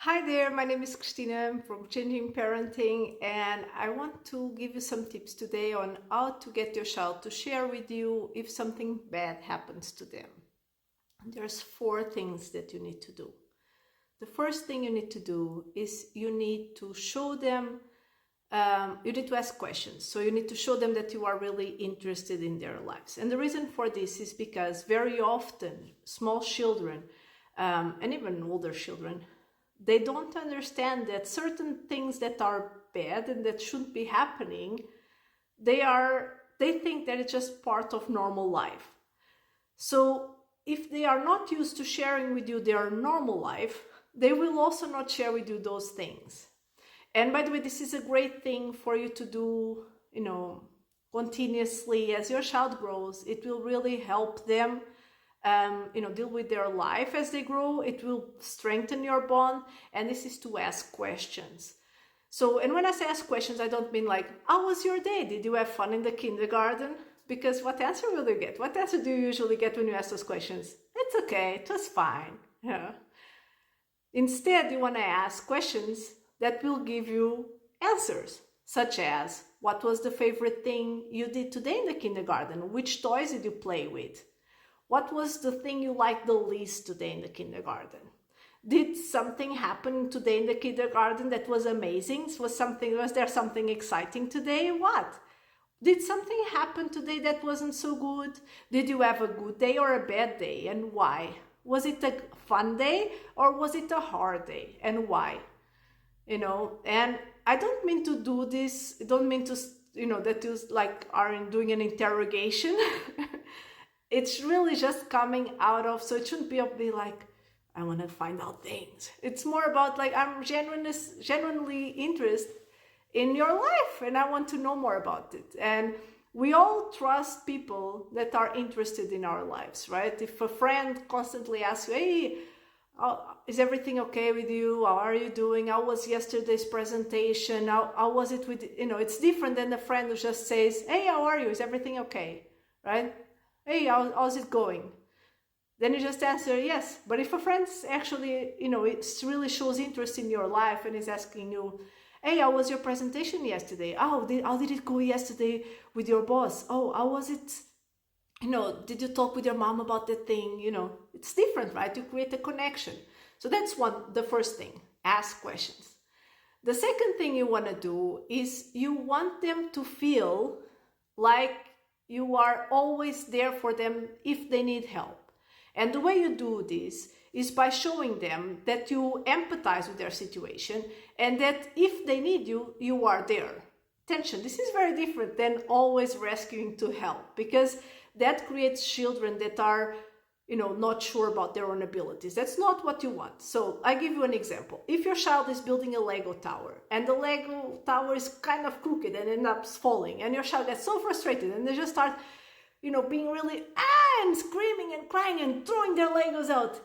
Hi there, my name is Christina. I'm from Changing Parenting, and I want to give you some tips today on how to get your child to share with you if something bad happens to them. There's four things that you need to do. The first thing you need to do is you need to show them, you need to ask questions. So you need to show them that you are really interested in their lives. And the reason for this is because very often small children, and even older children, they don't understand that certain things that are bad and that shouldn't be happening, they think that it's just part of normal life. So if they are not used to sharing with you their normal life, they will also not share with you those things. And by the way, this is a great thing for you to do, continuously as your child grows. It will really help them deal with their life as they grow. It will strengthen your bond, and this is to ask questions. So, and when I say ask questions, I don't mean like, how was your day? Did you have fun in the kindergarten? Because what answer will you get? What answer do you usually get when you ask those questions? It's okay, it was fine. Yeah. Instead, you want to ask questions that will give you answers, such as, what was the favorite thing you did today in the kindergarten? Which toys did you play with? What was the thing you liked the least today in the kindergarten? Did something happen today in the kindergarten that was amazing? Was there something exciting today? What? Did something happen today that wasn't so good? Did you have a good day or a bad day, and why? Was it a fun day or was it a hard day, and why? And I don't mean to do this, I don't mean to, that you like are doing an interrogation. It's really just coming out of, so it shouldn't be like, I want to find out things. It's more about like, I'm genuinely interested in your life and I want to know more about it. And we all trust people that are interested in our lives, right? If a friend constantly asks you, hey, is everything okay with you? How are you doing? How was yesterday's presentation? How was it with, it's different than a friend who just says, hey, how are you? Is everything okay? Right? Hey, how's it going? Then you just answer yes. But if a friend actually, it really shows interest in your life and is asking you, hey, how was your presentation yesterday? How did it go yesterday with your boss? Oh, how was it? Did you talk with your mom about that thing? It's different, right? You create a connection. So that's the first thing, ask questions. The second thing you want to do is you want them to feel like you are always there for them if they need help. And the way you do this is by showing them that you empathize with their situation and that if they need you, you are there. Attention, this is very different than always rescuing to help, because that creates children that are not sure about their own abilities. That's not what you want. So I give you an example. If your child is building a Lego tower and the Lego tower is kind of crooked and ends up falling, and your child gets so frustrated and they just start, being really and screaming and crying and throwing their Legos out,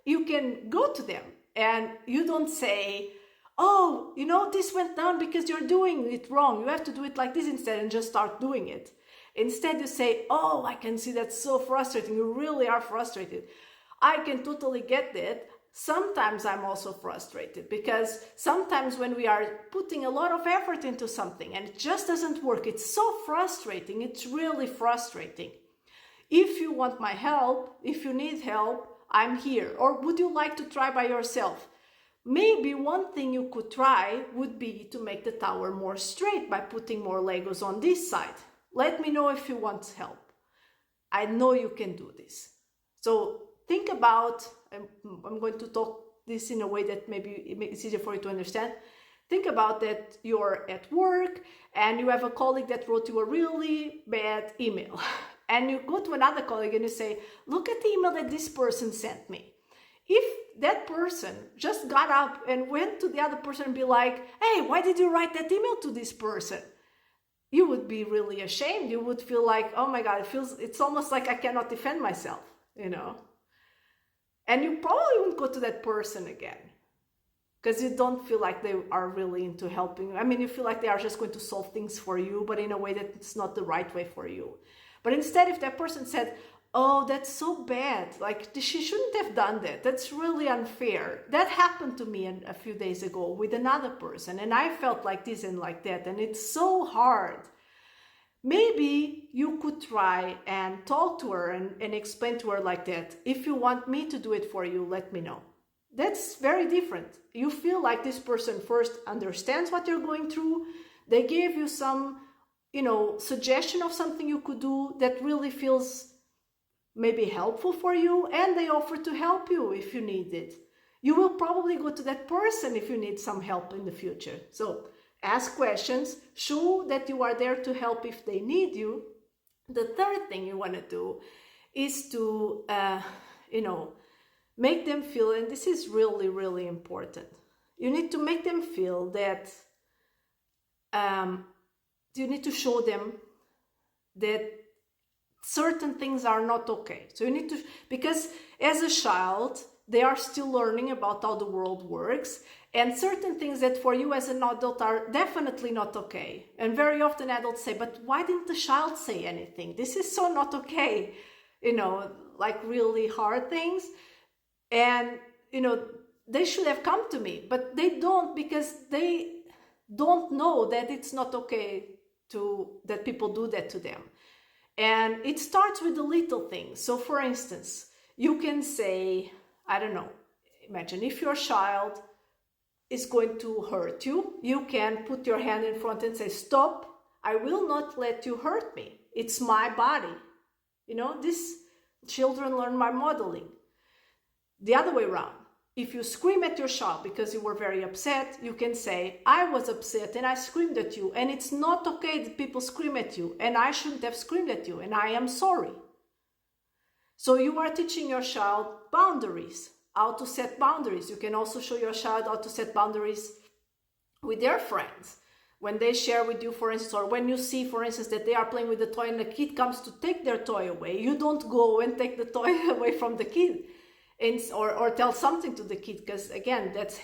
you can go to them and you don't say, oh, this went down because you're doing it wrong. You have to do it like this instead, and just start doing it. Instead, you say, oh, I can see that's so frustrating. You really are frustrated. I can totally get that. Sometimes I'm also frustrated because sometimes when we are putting a lot of effort into something and it just doesn't work, it's so frustrating. It's really frustrating. If you want my help, if you need help, I'm here. Or would you like to try by yourself? Maybe one thing you could try would be to make the tower more straight by putting more Legos on this side. Let me know if you want help. I know you can do this. So think about, I'm going to talk this in a way that maybe it's easier for you to understand. Think about that you're at work and you have a colleague that wrote you a really bad email. And you go to another colleague and you say, look at the email that this person sent me. If that person just got up and went to the other person and be like, hey, why did you write that email to this person? You would be really ashamed. You would feel like, oh my God, it's almost like I cannot defend myself, And you probably wouldn't go to that person again because you don't feel like they are really into helping you. I mean, you feel like they are just going to solve things for you, but in a way that it's not the right way for you. But instead, if that person said, oh, that's so bad. Like, she shouldn't have done that. That's really unfair. That happened to me a few days ago with another person, and I felt like this and like that, and it's so hard. Maybe you could try and talk to her and explain to her like that. If you want me to do it for you, let me know. That's very different. You feel like this person first understands what you're going through. They gave you some, suggestion of something you could do that really feels maybe helpful for you, and they offer to help you if you need it. You will probably go to that person if you need some help in the future. So ask questions, show that you are there to help if they need you. The third thing you want to do is to, make them feel, and this is really, really important. You need to make them feel that, you need to show them that certain things are not okay. So you need to, because as a child, they are still learning about how the world works, and certain things that for you as an adult are definitely not okay. And very often adults say, but why didn't the child say anything? This is so not okay. Like really hard things. And, they should have come to me, but they don't, because they don't know that it's not okay that people do that to them. And it starts with the little things. So for instance, you can say, I don't know, imagine if your child is going to hurt you, you can put your hand in front and say, stop, I will not let you hurt me. It's my body. This children learn by modeling. The other way around, if you scream at your child because you were very upset, you can say, I was upset and I screamed at you, and it's not okay that people scream at you, and I shouldn't have screamed at you, and I am sorry. So you are teaching your child boundaries, how to set boundaries. You can also show your child how to set boundaries with their friends. When they share with you, for instance, or when you see, for instance, that they are playing with the toy and the kid comes to take their toy away, you don't go and take the toy away from the kid. Or tell something to the kid, because again, that's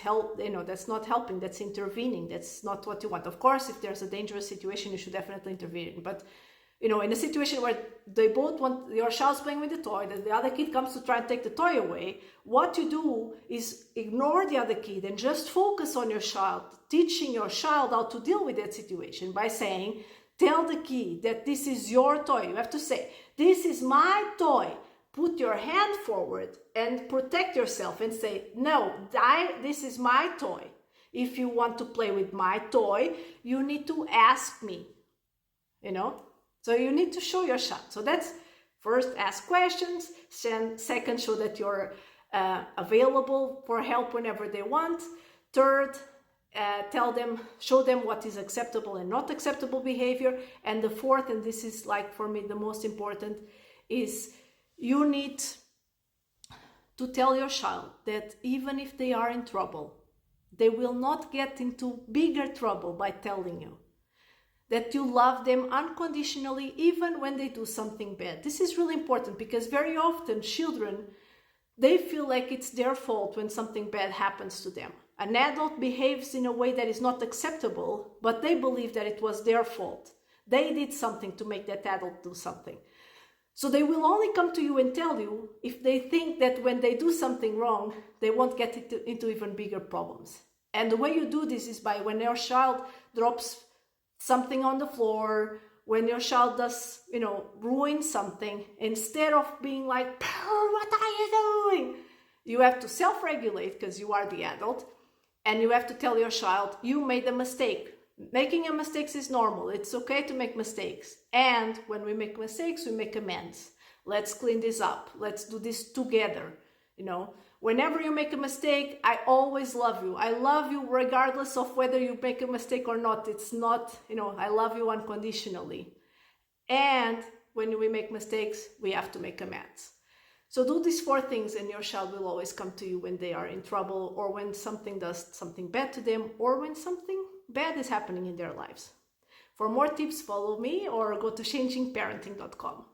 that's not helping, that's intervening, that's not what you want. Of course, if there's a dangerous situation, you should definitely intervene. But in a situation where they both want, your child's playing with the toy, that the other kid comes to try and take the toy away, what you do is ignore the other kid and just focus on your child, teaching your child how to deal with that situation by saying, tell the kid that this is your toy. You have to say, this is my toy. Put your hand forward and protect yourself and say, no, this is my toy. If you want to play with my toy, you need to ask me, So you need to show your child. So that's first, ask questions. Second, show that you're available for help whenever they want. Third, show them what is acceptable and not acceptable behavior. And the fourth, and this is like for me the most important, is you need to tell your child that even if they are in trouble, they will not get into bigger trouble by telling you that you love them unconditionally, even when they do something bad. This is really important, because very often children, they feel like it's their fault when something bad happens to them. An adult behaves in a way that is not acceptable, but they believe that it was their fault. They did something to make that adult do something. So they will only come to you and tell you if they think that when they do something wrong, they won't get into even bigger problems. And the way you do this is by when your child drops something on the floor, when your child does, ruin something, instead of being like, what are you doing? You have to self-regulate, because you are the adult, and you have to tell your child, you made a mistake. Making a mistake is normal. It's okay to make mistakes. And when we make mistakes, we make amends. Let's clean this up. Let's do this together. Whenever you make a mistake, I always love you. I love you regardless of whether you make a mistake or not. It's not, I love you unconditionally. And when we make mistakes, we have to make amends. So do these 4 things, and your child will always come to you when they are in trouble, or when something does something bad to them, or when something bad is happening in their lives. For more tips, follow me or go to changingparenting.com.